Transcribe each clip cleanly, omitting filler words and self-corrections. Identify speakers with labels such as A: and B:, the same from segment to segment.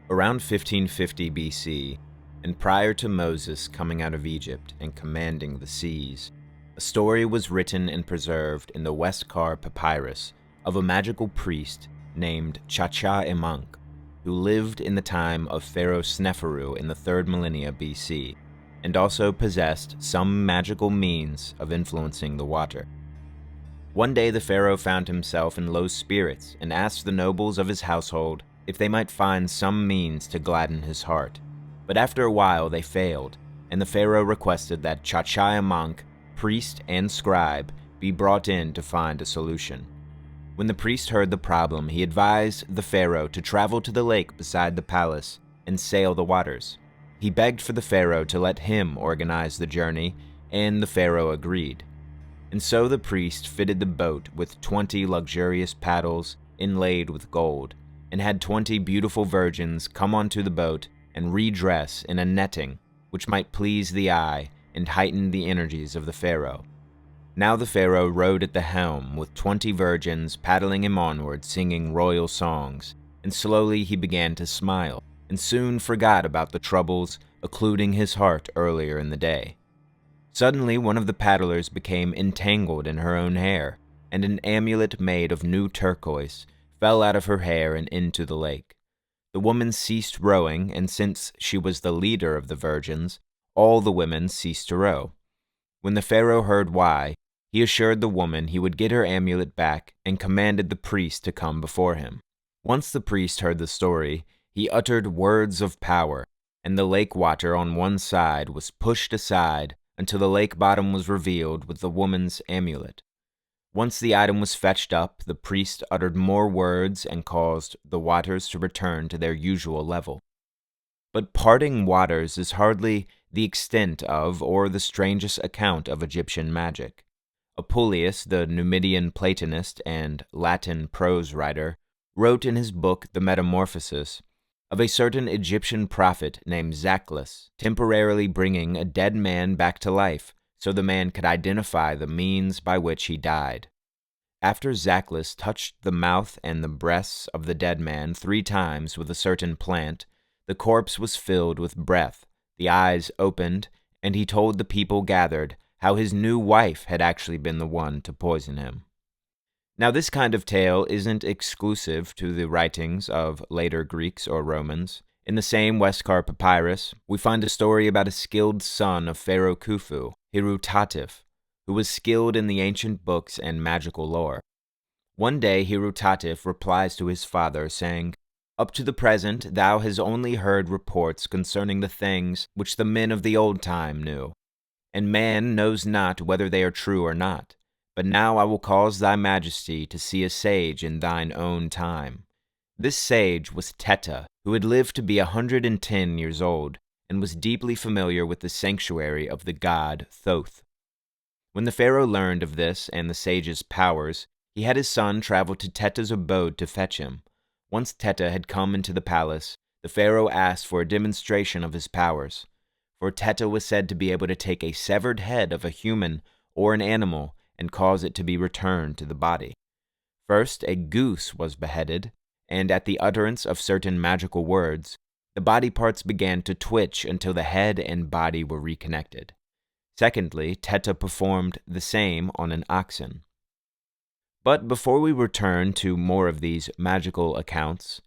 A: Around 1550 BC, and prior to Moses coming out of Egypt and commanding the seas, a story was written and preserved in the Westcar Papyrus of a magical priest named Cha-Cha-Emank, who lived in the time of Pharaoh Sneferu in the 3rd millennia BC, and also possessed some magical means of influencing the water. One day the pharaoh found himself in low spirits and asked the nobles of his household if they might find some means to gladden his heart. But after a while they failed, and the pharaoh requested that Cha-Cha-Emank, priest and scribe, be brought in to find a solution. When the priest heard the problem, he advised the pharaoh to travel to the lake beside the palace and sail the waters. He begged for the pharaoh to let him organize the journey, and the pharaoh agreed. And so the priest fitted the boat with 20 luxurious paddles inlaid with gold, and had 20 beautiful virgins come onto the boat and redress in a netting which might please the eye and heighten the energies of the pharaoh. Now the pharaoh rode at the helm with 20 virgins paddling him onward, singing royal songs, and slowly he began to smile, and soon forgot about the troubles occluding his heart earlier in the day. Suddenly one of the paddlers became entangled in her own hair, and an amulet made of new turquoise fell out of her hair and into the lake. The woman ceased rowing, and since she was the leader of the virgins, all the women ceased to row. When the pharaoh heard why, he assured the woman he would get her amulet back and commanded the priest to come before him. Once the priest heard the story, he uttered words of power, and the lake water on one side was pushed aside until the lake bottom was revealed with the woman's amulet. Once the item was fetched up, the priest uttered more words and caused the waters to return to their usual level. But parting waters is hardly the extent of or the strangest account of Egyptian magic. Apuleius, the Numidian Platonist and Latin prose writer, wrote in his book The Metamorphosis of a certain Egyptian prophet named Zacchus temporarily bringing a dead man back to life so the man could identify the means by which he died. After Zacchus touched the mouth and the breasts of the dead man 3 times with a certain plant, the corpse was filled with breath, the eyes opened, and he told the people gathered how his new wife had actually been the one to poison him. Now this kind of tale isn't exclusive to the writings of later Greeks or Romans. In the same Westcar Papyrus, we find a story about a skilled son of Pharaoh Khufu, Hirutatif, who was skilled in the ancient books and magical lore. One day Hirutatif replies to his father, saying, "Up to the present thou hast only heard reports concerning the things which the men of the old time knew, and man knows not whether they are true or not. But now I will cause thy majesty to see a sage in thine own time." This sage was Teta, who had lived to be 110 years old, and was deeply familiar with the sanctuary of the god Thoth. When the pharaoh learned of this and the sage's powers, he had his son travel to Teta's abode to fetch him. Once Teta had come into the palace, the pharaoh asked for a demonstration of his powers, for Teta was said to be able to take a severed head of a human or an animal and cause it to be returned to the body. First, a goose was beheaded, and at the utterance of certain magical words, the body parts began to twitch until the head and body were reconnected. Secondly, Teta performed the same on an oxen. But before we return to more of these magical accounts,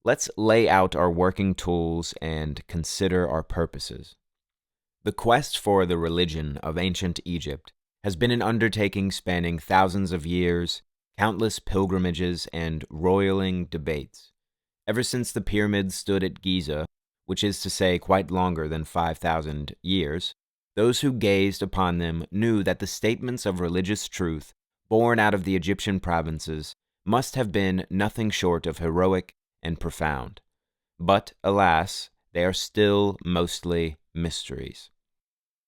A: let's lay out our working tools and consider our purposes. The quest for the religion of ancient Egypt has been an undertaking spanning thousands of years, countless pilgrimages, and roiling debates. Ever since the pyramids stood at Giza, which is to say quite longer than 5,000 years, those who gazed upon them knew that the statements of religious truth born out of the Egyptian provinces must have been nothing short of heroic and profound. But, alas, they are still mostly mysteries.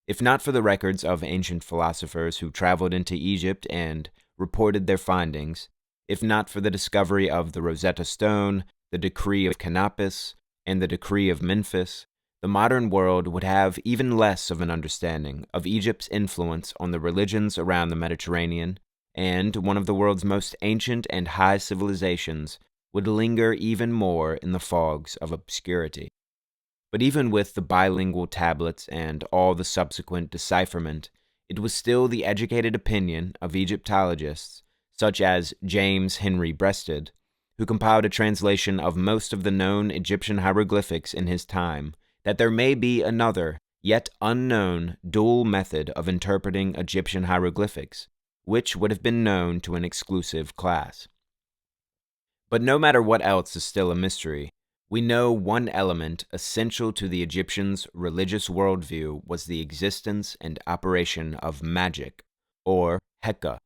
A: If not for the records of ancient philosophers who traveled into Egypt and reported their findings, if not for the discovery of the Rosetta Stone, the Decree of Canopus, and the Decree of Memphis, the modern world would have even less of an understanding of Egypt's influence on the religions around the Mediterranean, and one of the world's most ancient and high civilizations would linger even more in the fogs of obscurity. But even with the bilingual tablets and all the subsequent decipherment, it was still the educated opinion of Egyptologists, such as James Henry Breasted, who compiled a translation of most of the known Egyptian hieroglyphics in his time, that there may be another, yet unknown, dual method of interpreting Egyptian hieroglyphics, which would have been known to an exclusive class. But no matter what else is still a mystery, we know one element essential to the Egyptians' religious worldview was the existence and operation of magic, or Heka.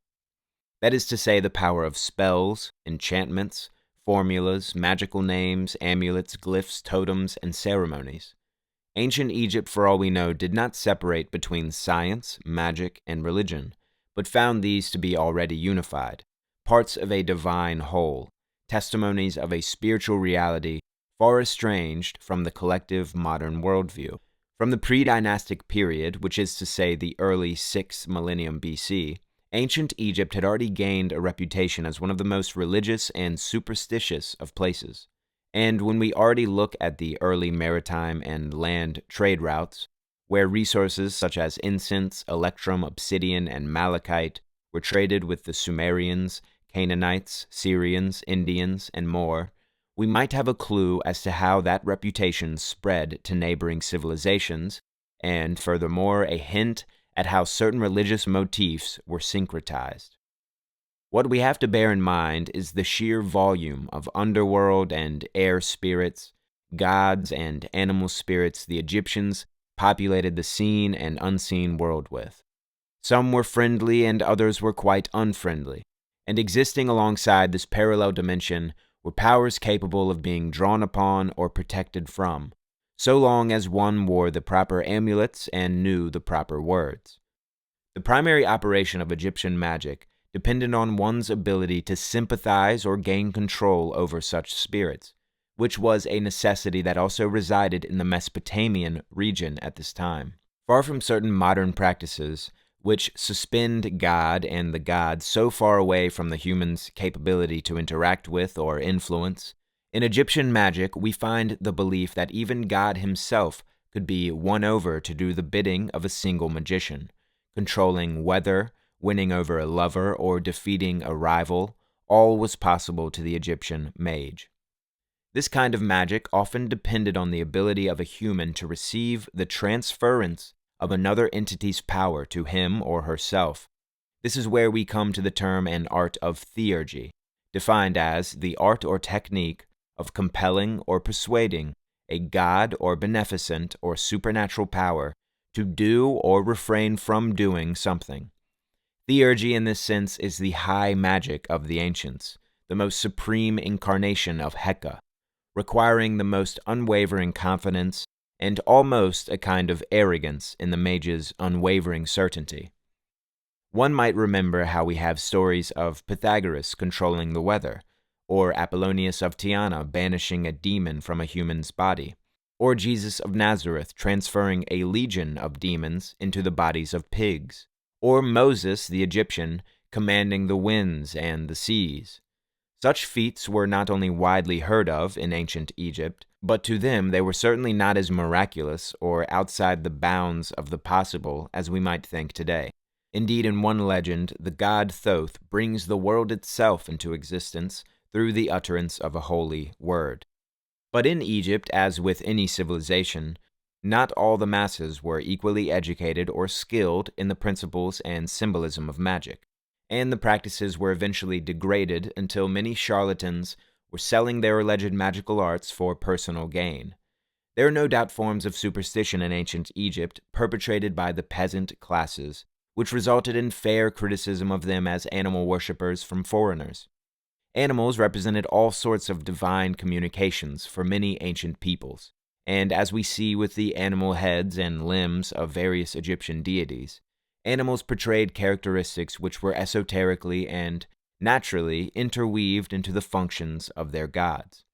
A: That is to say, the power of spells, enchantments, formulas, magical names, amulets, glyphs, totems, and ceremonies. Ancient Egypt, for all we know, did not separate between science, magic, and religion, but found these to be already unified, parts of a divine whole, testimonies of a spiritual reality far estranged from the collective modern worldview. From the pre-dynastic period, which is to say the early 6th millennium BC, ancient Egypt had already gained a reputation as one of the most religious and superstitious of places. And when we already look at the early maritime and land trade routes, where resources such as incense, electrum, obsidian, and malachite were traded with the Sumerians, Canaanites, Syrians, Indians, and more, we might have a clue as to how that reputation spread to neighboring civilizations, and furthermore a hint at how certain religious motifs were syncretized. What we have to bear in mind is the sheer volume of underworld and air spirits, gods and animal spirits the Egyptians populated the seen and unseen world with. Some were friendly and others were quite unfriendly, and existing alongside this parallel dimension were powers capable of being drawn upon or protected from, so long as one wore the proper amulets and knew the proper words. The primary operation of Egyptian magic depended on one's ability to sympathize or gain control over such spirits, which was a necessity that also resided in the Mesopotamian region at this time. Far from certain modern practices, which suspend God and the gods so far away from the human's capability to interact with or influence, in Egyptian magic we find the belief that even God himself could be won over to do the bidding of a single magician, controlling weather, winning over a lover, or defeating a rival. All was possible to the Egyptian mage. This kind of magic often depended on the ability of a human to receive the transference of another entity's power to him or herself. This is where we come to the term and art of theurgy, defined as the art or technique of compelling or persuading a god or beneficent or supernatural power to do or refrain from doing something. Theurgy in this sense is the high magic of the ancients, the most supreme incarnation of Heka, requiring the most unwavering confidence and almost a kind of arrogance in the mage's unwavering certainty. One might remember how we have stories of Pythagoras controlling the weather, or Apollonius of Tyana banishing a demon from a human's body, or Jesus of Nazareth transferring a legion of demons into the bodies of pigs, or Moses the Egyptian commanding the winds and the seas. Such feats were not only widely heard of in ancient Egypt, but to them they were certainly not as miraculous or outside the bounds of the possible as we might think today. Indeed, in one legend, the god Thoth brings the world itself into existence through the utterance of a holy word. But in Egypt, as with any civilization, not all the masses were equally educated or skilled in the principles and symbolism of magic, and the practices were eventually degraded until many charlatans were selling their alleged magical arts for personal gain. There are no doubt forms of superstition in ancient Egypt perpetrated by the peasant classes, which resulted in fair criticism of them as animal worshippers from foreigners. Animals represented all sorts of divine communications for many ancient peoples, and as we see with the animal heads and limbs of various Egyptian deities, animals portrayed characteristics which were esoterically and naturally interweaved into the functions of their gods.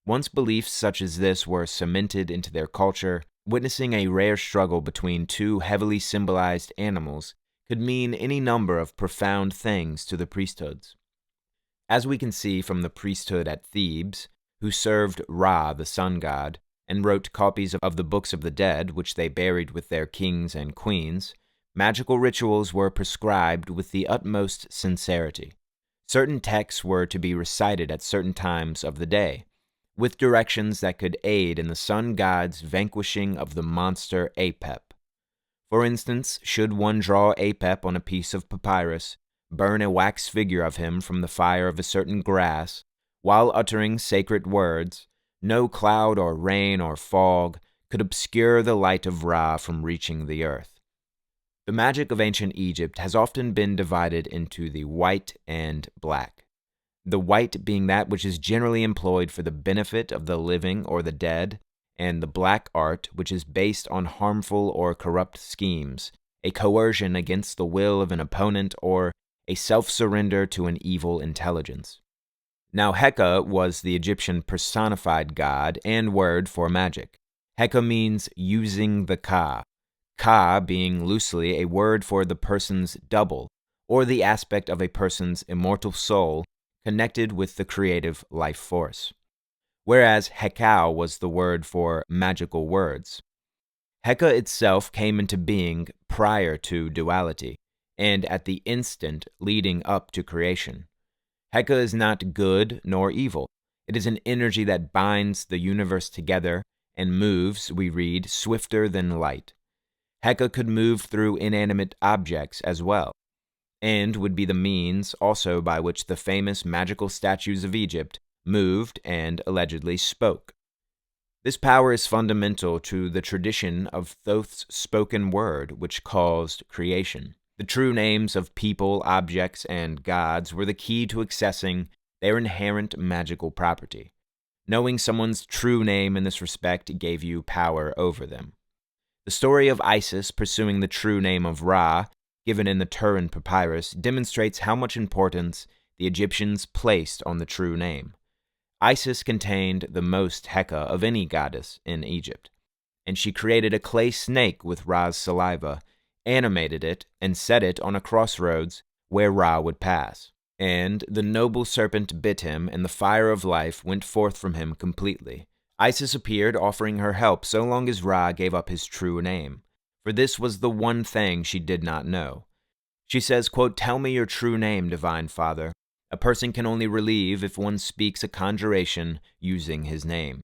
A: Once beliefs such as this were cemented into their culture, witnessing a rare struggle between two heavily symbolized animals could mean any number of profound things to the priesthoods. As we can see from the priesthood at Thebes, who served Ra, the sun god, and wrote copies of the books of the dead, which they buried with their kings and queens, magical rituals were prescribed with the utmost sincerity. Certain texts were to be recited at certain times of the day, with directions that could aid in the sun god's vanquishing of the monster Apep. For instance, should one draw Apep on a piece of papyrus, burn a wax figure of him from the fire of a certain grass, while uttering sacred words, no cloud or rain or fog could obscure the light of Ra from reaching the earth. The magic of ancient Egypt has often been divided into the white and black. The white being that which is generally employed for the benefit of the living or the dead, and the black art which is based on harmful or corrupt schemes, a coercion against the will of an opponent, or a self-surrender to an evil intelligence. Now Heka was the Egyptian personified god and word for magic. Heka means using the Ka, Ka being loosely a word for the person's double, or the aspect of a person's immortal soul connected with the creative life force, whereas Hekau was the word for magical words. Heka itself came into being prior to duality, and at the instant leading up to creation. Heka is not good nor evil. It is an energy that binds the universe together and moves, we read, swifter than light. Heka could move through inanimate objects as well, and would be the means also by which the famous magical statues of Egypt moved and allegedly spoke. This power is fundamental to the tradition of Thoth's spoken word, which caused creation. The true names of people, objects, and gods were the key to accessing their inherent magical property. Knowing someone's true name in this respect gave you power over them. The story of Isis pursuing the true name of Ra, given in the Turin Papyrus, demonstrates how much importance the Egyptians placed on the true name. Isis contained the most Heka of any goddess in Egypt, and she created a clay snake with Ra's saliva, animated it, and set it on a crossroads where Ra would pass. And the noble serpent bit him, and the fire of life went forth from him completely. Isis appeared, offering her help so long as Ra gave up his true name, for this was the one thing she did not know. She says, quote, "Tell me your true name, divine father. A person can only relieve if one speaks a conjuration using his name."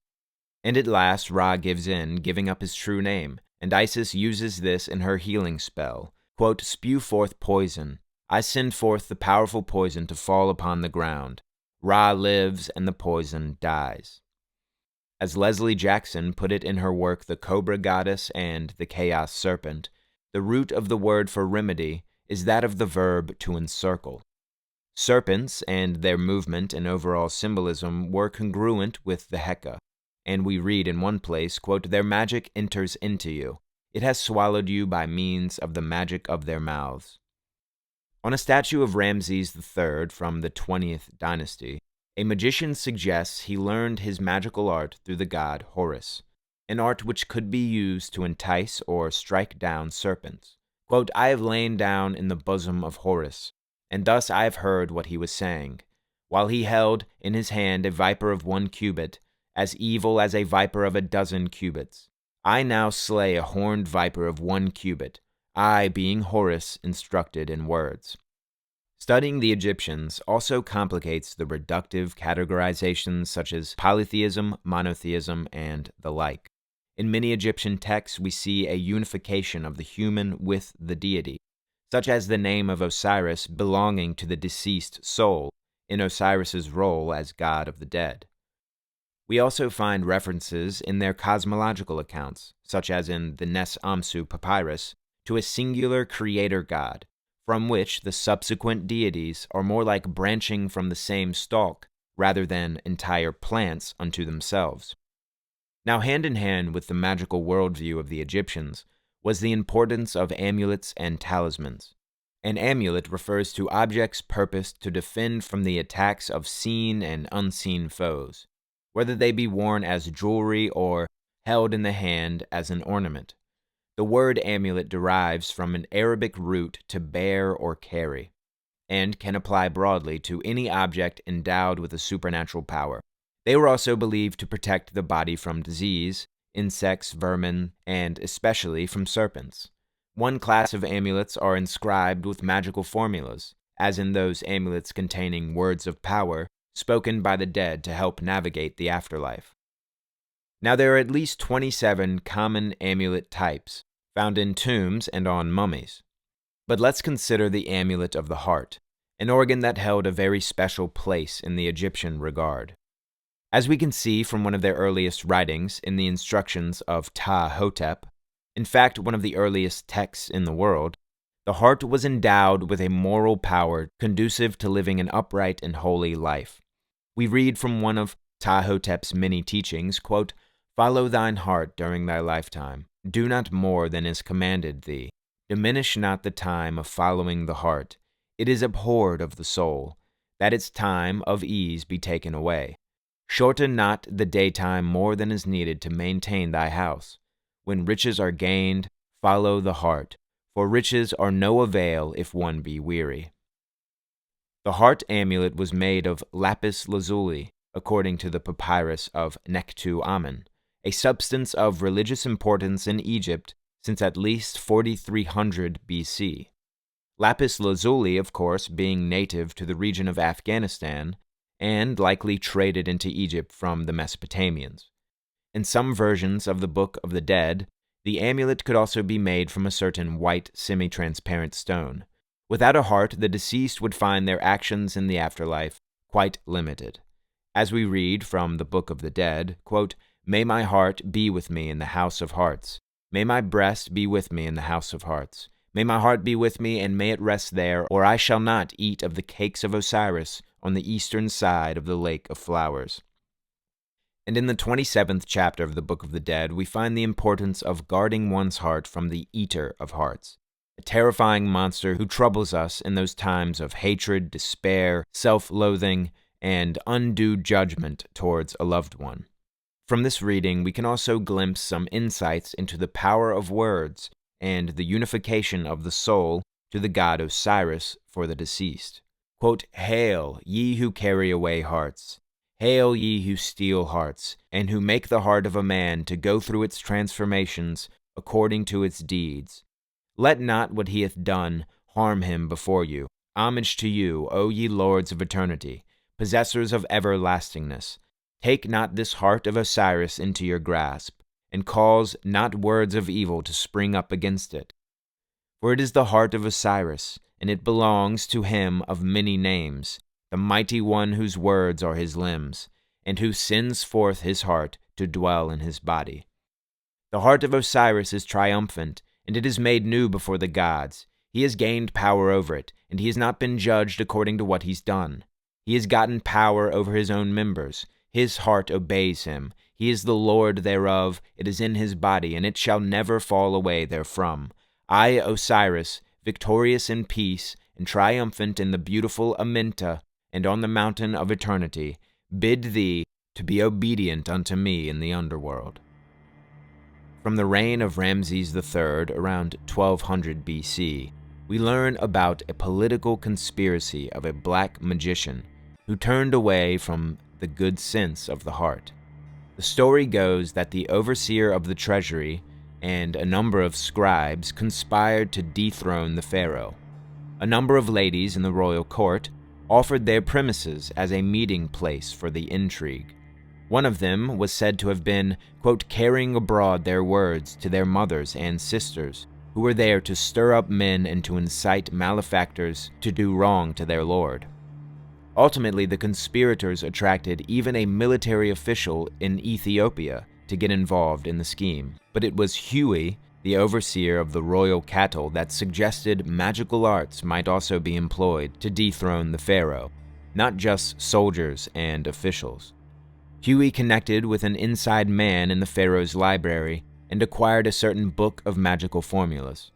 A: And at last Ra gives in, giving up his true name, and Isis uses this in her healing spell. Quote, "Spew forth poison. I send forth the powerful poison to fall upon the ground. Ra lives and the poison dies." As Lesley Jackson put it in her work The Cobra Goddess and the Chaos Serpent, the root of the word for remedy is that of the verb to encircle. Serpents and their movement and overall symbolism were congruent with the Heka, and we read in one place, quote, "Their magic enters into you. It has swallowed you by means of the magic of their mouths." On a statue of Ramses III from the 20th dynasty, a magician suggests he learned his magical art through the god Horus, an art which could be used to entice or strike down serpents. Quote, "I have lain down in the bosom of Horus, and thus I have heard what he was saying, while he held in his hand a viper of 1 cubit, as evil as a viper of 12 cubits. I now slay a horned viper of 1 cubit, I being Horus instructed in words." Studying the Egyptians also complicates the reductive categorizations such as polytheism, monotheism, and the like. In many Egyptian texts, we see a unification of the human with the deity, such as the name of Osiris belonging to the deceased soul in Osiris's role as god of the dead. We also find references in their cosmological accounts, such as in the Nes Amsu papyrus, to a singular creator god, from which the subsequent deities are more like branching from the same stalk rather than entire plants unto themselves. Now, hand in hand with the magical worldview of the Egyptians was the importance of amulets and talismans. An amulet refers to objects purposed to defend from the attacks of seen and unseen foes, whether they be worn as jewelry or held in the hand as an ornament. The word amulet derives from an Arabic root to bear or carry. and can apply broadly to any object endowed with a supernatural power. They were also believed to protect the body from disease, insects, vermin, and especially from serpents. One class of amulets are inscribed with magical formulas, as in those amulets containing words of power spoken by the dead to help navigate the afterlife. Now, there are at least 27 common amulet types, found in tombs and on mummies. But let's consider the amulet of the heart, an organ that held a very special place in the Egyptian regard. As we can see from one of their earliest writings in the instructions of Ptah-hotep, in fact one of the earliest texts in the world, the heart was endowed with a moral power conducive to living an upright and holy life. We read from one of Ptah-hotep's many teachings, quote, "Follow thine heart during thy lifetime. Do not more than is commanded thee. Diminish not the time of following the heart. It is abhorred of the soul, that its time of ease be taken away. Shorten not the daytime more than is needed to maintain thy house. When riches are gained, follow the heart, for riches are no avail if one be weary." The heart amulet was made of lapis lazuli, according to the papyrus of Nektu Amen, a substance of religious importance in Egypt since at least 4300 BC. Lapis lazuli, of course, being native to the region of Afghanistan, and likely traded into Egypt from the Mesopotamians. In some versions of the Book of the Dead, the amulet could also be made from a certain white, semi-transparent stone. Without a heart, the deceased would find their actions in the afterlife quite limited. As we read from the Book of the Dead, quote, "May my heart be with me in the house of hearts. May my breast be with me in the house of hearts. May my heart be with me, and may it rest there, or I shall not eat of the cakes of Osiris on the eastern side of the lake of flowers." And in the 27th chapter of the Book of the Dead, we find the importance of guarding one's heart from the Eater of Hearts, a terrifying monster who troubles us in those times of hatred, despair, self-loathing, and undue judgment towards a loved one. From this reading, we can also glimpse some insights into the power of words and the unification of the soul to the god Osiris for the deceased. Quote, "Hail, ye who carry away hearts. Hail, ye who steal hearts, and who make the heart of a man to go through its transformations according to its deeds. Let not what he hath done harm him before you. Homage to you, O ye lords of eternity, possessors of everlastingness. Take not this heart of Osiris into your grasp, and cause not words of evil to spring up against it. For it is the heart of Osiris, and it belongs to him of many names, the mighty one whose words are his limbs, and who sends forth his heart to dwell in his body. The heart of Osiris is triumphant, and it is made new before the gods. He has gained power over it, and he has not been judged according to what he's done. He has gotten power over his own members. His heart obeys him. He is the Lord thereof. It is in his body, and it shall never fall away therefrom. I, Osiris, victorious in peace, and triumphant in the beautiful Amenta, and on the mountain of eternity, bid thee to be obedient unto me in the underworld." From the reign of Ramses III, around 1200 BC, we learn about a political conspiracy of a black magician who turned away from the good sense of the heart. The story goes that the overseer of the treasury and a number of scribes conspired to dethrone the pharaoh. A number of ladies in the royal court offered their premises as a meeting place for the intrigue. One of them was said to have been, quote, "carrying abroad their words to their mothers and sisters, who were there to stir up men and to incite malefactors to do wrong to their lord." Ultimately, the conspirators attracted even a military official in Ethiopia to get involved in the scheme. But it was Huey, the overseer of the royal cattle, that suggested magical arts might also be employed to dethrone the pharaoh, not just soldiers and officials. Huey connected with an inside man in the pharaoh's library and acquired a certain book of magical formulas.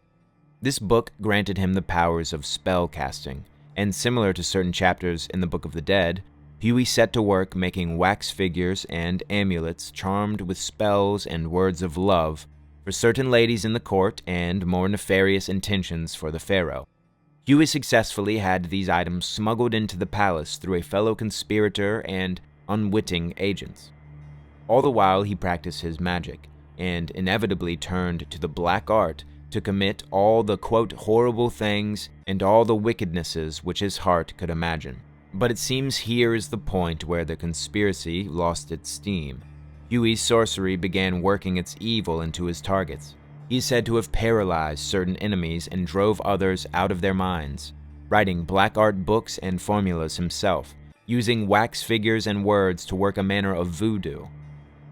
A: This book granted him the powers of spell casting, and similar to certain chapters in the Book of the Dead, Huey set to work making wax figures and amulets charmed with spells and words of love for certain ladies in the court and more nefarious intentions for the pharaoh. Huey successfully had these items smuggled into the palace through a fellow conspirator and unwitting agents. All the while he practiced his magic, and inevitably turned to the black art to commit all the, quote, horrible things and all the wickednesses which his heart could imagine. But it seems here is the point where the conspiracy lost its steam. Huey's sorcery began working its evil into his targets. He is said to have paralyzed certain enemies and drove others out of their minds, writing black art books and formulas himself, using wax figures and words to work a manner of voodoo.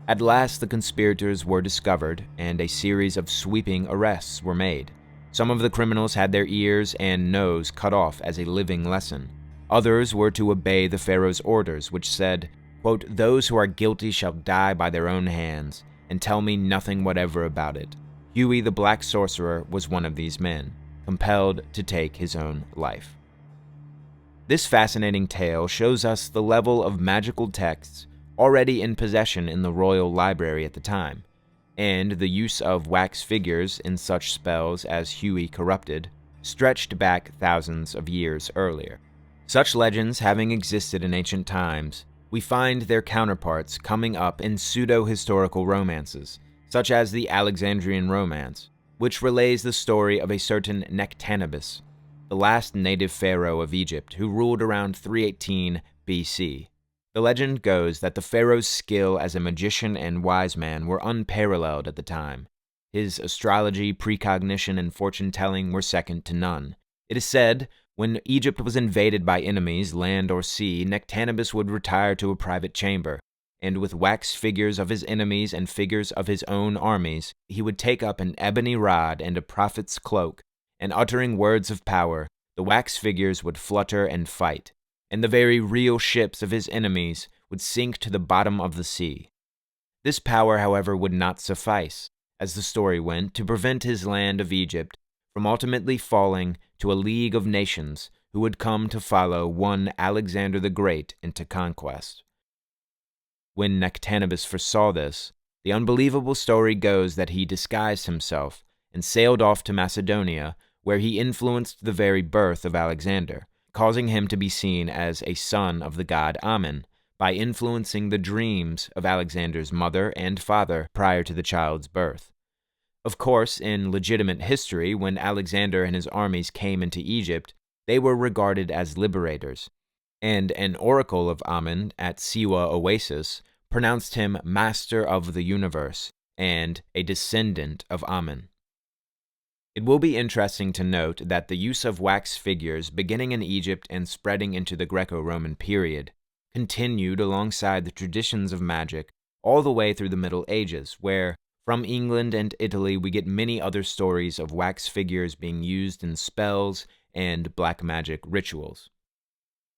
A: At last the conspirators were discovered, and a series of sweeping arrests were made. Some of the criminals had their ears and nose cut off as a living lesson. Others were to obey the pharaoh's orders, which said, quote, "Those who are guilty shall die by their own hands, and tell me nothing whatever about it." Huey the Black Sorcerer was one of these men, compelled to take his own life. This fascinating tale shows us the level of magical texts already in possession in the royal library at the time, and the use of wax figures in such spells as Huey corrupted stretched back thousands of years earlier. Such legends having existed in ancient times, we find their counterparts coming up in pseudo-historical romances, such as the Alexandrian Romance, which relays the story of a certain Nectanebus, the last native pharaoh of Egypt who ruled around 318 BC. The legend goes that the pharaoh's skill as a magician and wise man were unparalleled at the time. His astrology, precognition, and fortune-telling were second to none. It is said, when Egypt was invaded by enemies, land or sea, Nectanebus would retire to a private chamber, and with wax figures of his enemies and figures of his own armies, he would take up an ebony rod and a prophet's cloak, and uttering words of power, the wax figures would flutter and fight, and the very real ships of his enemies would sink to the bottom of the sea. This power, however, would not suffice, as the story went, to prevent his land of Egypt from ultimately falling to a league of nations who would come to follow one Alexander the Great into conquest. When Nectanebus foresaw this, the unbelievable story goes that he disguised himself and sailed off to Macedonia, where he influenced the very birth of Alexander, causing him to be seen as a son of the god Ammon, by influencing the dreams of Alexander's mother and father prior to the child's birth. Of course, in legitimate history, when Alexander and his armies came into Egypt, they were regarded as liberators, and an oracle of Ammon at Siwa Oasis pronounced him master of the universe and a descendant of Ammon. It will be interesting to note that the use of wax figures beginning in Egypt and spreading into the Greco-Roman period continued alongside the traditions of magic all the way through the Middle Ages, where from England and Italy we get many other stories of wax figures being used in spells and black magic rituals.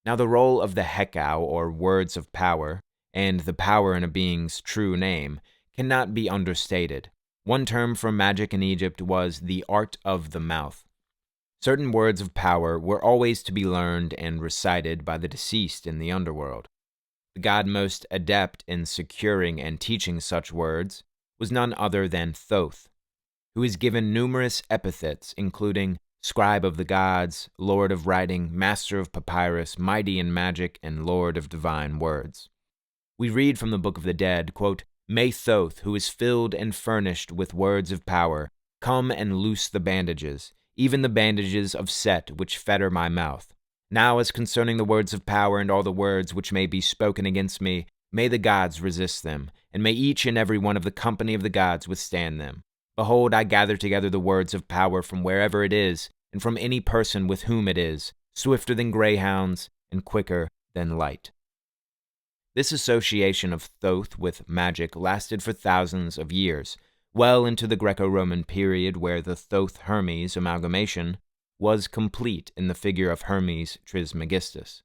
A: Now the role of the Hekau, or words of power, and the power in a being's true name, cannot be understated. One term for magic in Egypt was the art of the mouth. Certain words of power were always to be learned and recited by the deceased in the underworld. The god most adept in securing and teaching such words was none other than Thoth, who is given numerous epithets including Scribe of the Gods, Lord of Writing, Master of Papyrus, Mighty in Magic, and Lord of Divine Words. We read from the Book of the Dead, quote, "May Thoth, who is filled and furnished with words of power, come and loose the bandages, even the bandages of Set which fetter my mouth. Now as concerning the words of power and all the words which may be spoken against me, may the gods resist them, and may each and every one of the company of the gods withstand them. Behold, I gather together the words of power from wherever it is, and from any person with whom it is, swifter than greyhounds and quicker than light." This association of Thoth with magic lasted for thousands of years, well into the Greco-Roman period, where the Thoth-Hermes amalgamation was complete in the figure of Hermes Trismegistus.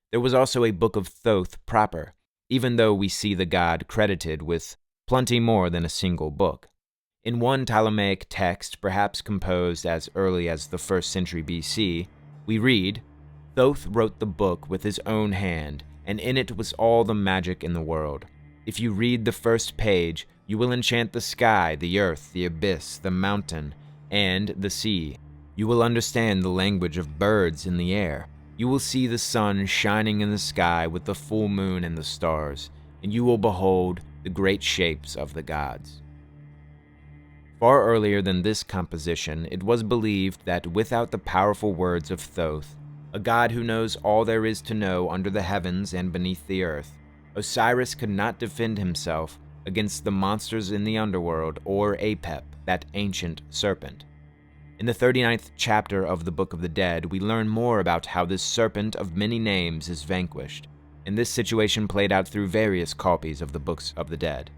A: There was also a Book of Thoth proper, even though we see the god credited with plenty more than a single book. In one Ptolemaic text, perhaps composed as early as the 1st century BC, we read, "Thoth wrote the book with his own hand, and in it was all the magic in the world. If you read the first page, you will enchant the sky, the earth, the abyss, the mountain, and the sea. You will understand the language of birds in the air. You will see the sun shining in the sky with the full moon and the stars, and you will behold the great shapes of the gods. Far earlier than this composition, it was believed that without the powerful words of Thoth, a god who knows all there is to know under the heavens and beneath the earth, Osiris could not defend himself against the monsters in the underworld or Apep, that ancient serpent. In the 39th chapter of the Book of the Dead, we learn more about how this serpent of many names is vanquished, and this situation played out through various copies of the Books of the Dead.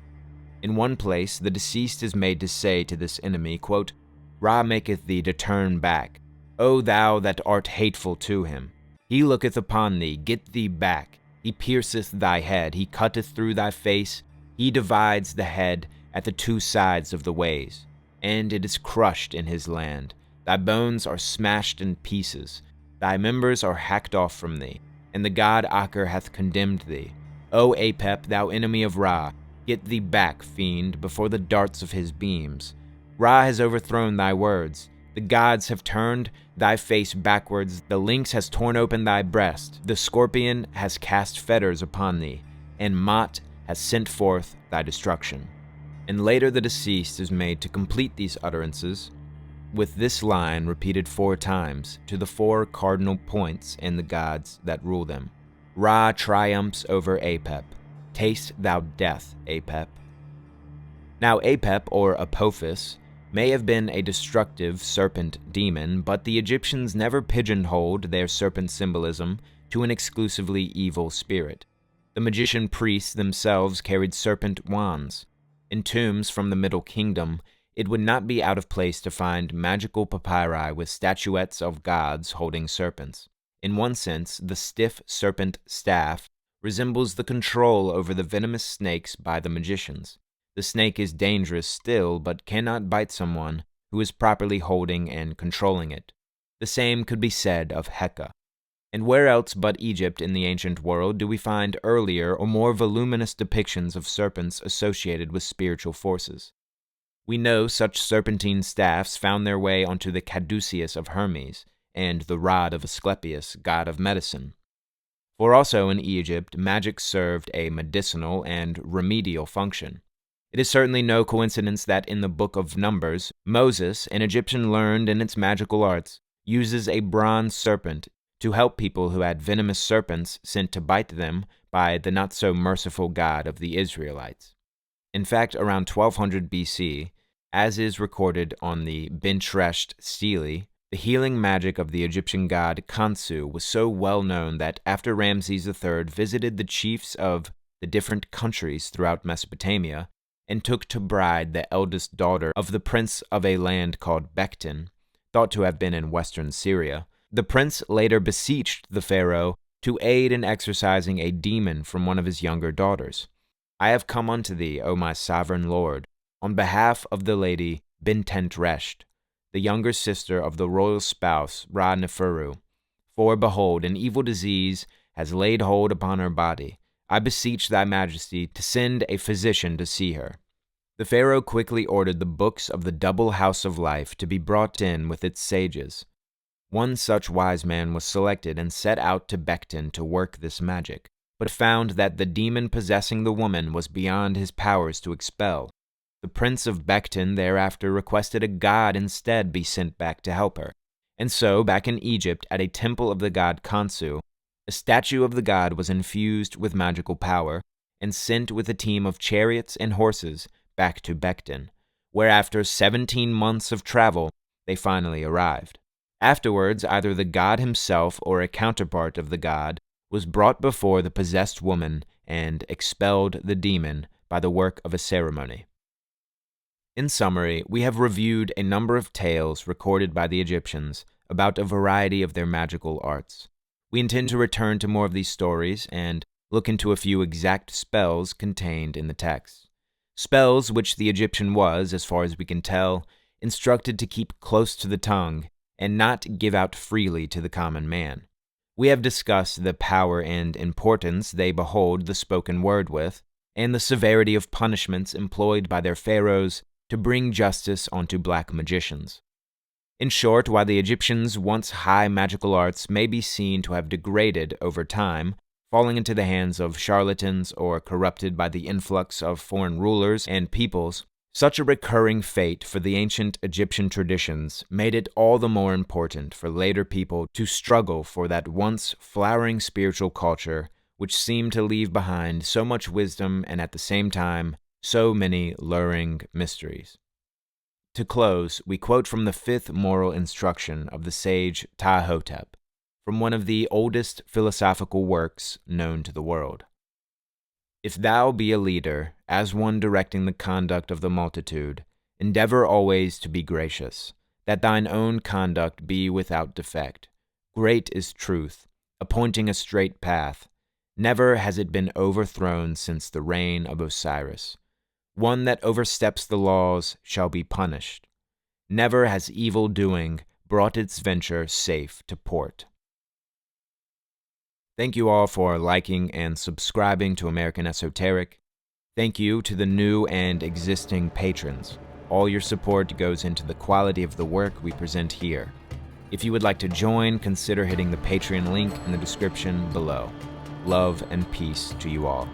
A: In one place, the deceased is made to say to this enemy, quote, "Ra maketh thee to turn back, O thou that art hateful to him. He looketh upon thee, get thee back. He pierceth thy head, he cutteth through thy face, he divides the head at the two sides of the ways, and it is crushed in his land. Thy bones are smashed in pieces, thy members are hacked off from thee, and the god Aker hath condemned thee. O Apep, thou enemy of Ra, get thee back, fiend, before the darts of his beams. Ra has overthrown thy words, the gods have turned thy face backwards, the lynx has torn open thy breast, the scorpion has cast fetters upon thee, and Mot has sent forth thy destruction." And later the deceased is made to complete these utterances with this line repeated 4 times to the 4 cardinal points in the gods that rule them. Ra triumphs over Apep. Taste thou death, Apep. Now Apep, or Apophis, may have been a destructive serpent demon, but the Egyptians never pigeonholed their serpent symbolism to an exclusively evil spirit. The magician priests themselves carried serpent wands. In tombs from the Middle Kingdom, it would not be out of place to find magical papyri with statuettes of gods holding serpents. In one sense, the stiff serpent staff resembles the control over the venomous snakes by the magicians. The snake is dangerous still, but cannot bite someone who is properly holding and controlling it. The same could be said of Heka. And where else but Egypt in the ancient world do we find earlier or more voluminous depictions of serpents associated with spiritual forces? We know such serpentine staffs found their way onto the caduceus of Hermes and the rod of Asclepius, god of medicine. For also in Egypt, magic served a medicinal and remedial function. It is certainly no coincidence that in the Book of Numbers, Moses, an Egyptian learned in its magical arts, uses a bronze serpent to help people who had venomous serpents sent to bite them by the not-so-merciful god of the Israelites. In fact, around 1200 BC, as is recorded on the Binshresht stele, the healing magic of the Egyptian god Khonsu was so well known that after Ramses III visited the chiefs of the different countries throughout Mesopotamia and took to bride the eldest daughter of the prince of a land called Bektin, thought to have been in western Syria, the prince later beseeched the pharaoh to aid in exorcising a demon from one of his younger daughters. "I have come unto thee, O my sovereign lord, on behalf of the lady Bintentresht, the younger sister of the royal spouse Ra-Neferu. For, behold, an evil disease has laid hold upon her body. I beseech thy majesty to send a physician to see her." The pharaoh quickly ordered the books of the double house of life to be brought in with its sages. One such wise man was selected and set out to Bektin to work this magic, but found that the demon possessing the woman was beyond his powers to expel. The prince of Bektin thereafter requested a god instead be sent back to help her, and so, back in Egypt at a temple of the god Khonsu, a statue of the god was infused with magical power and sent with a team of chariots and horses back to Bektin, where after 17 months of travel, they finally arrived. Afterwards, either the god himself or a counterpart of the god was brought before the possessed woman and expelled the demon by the work of a ceremony. In summary, we have reviewed a number of tales recorded by the Egyptians about a variety of their magical arts. We intend to return to more of these stories and look into a few exact spells contained in the text. Spells which the Egyptian was, as far as we can tell, instructed to keep close to the tongue and not give out freely to the common man. We have discussed the power and importance they behold the spoken word with, and the severity of punishments employed by their pharaohs to bring justice onto black magicians. In short, while the Egyptians' once high magical arts may be seen to have degraded over time, falling into the hands of charlatans or corrupted by the influx of foreign rulers and peoples, such a recurring fate for the ancient Egyptian traditions made it all the more important for later people to struggle for that once flowering spiritual culture which seemed to leave behind so much wisdom and at the same time so many luring mysteries. To close, we quote from the fifth moral instruction of the sage Ptahhotep, from one of the oldest philosophical works known to the world. If thou be a leader, as one directing the conduct of the multitude, endeavor always to be gracious, that thine own conduct be without defect. Great is truth, appointing a straight path. Never has it been overthrown since the reign of Osiris. One that oversteps the laws shall be punished. Never has evil doing brought its venture safe to port. Thank you all for liking and subscribing to American Esoteric. Thank you to the new and existing patrons. All your support goes into the quality of the work we present here. If you would like to join, consider hitting the Patreon link in the description below. Love and peace to you all.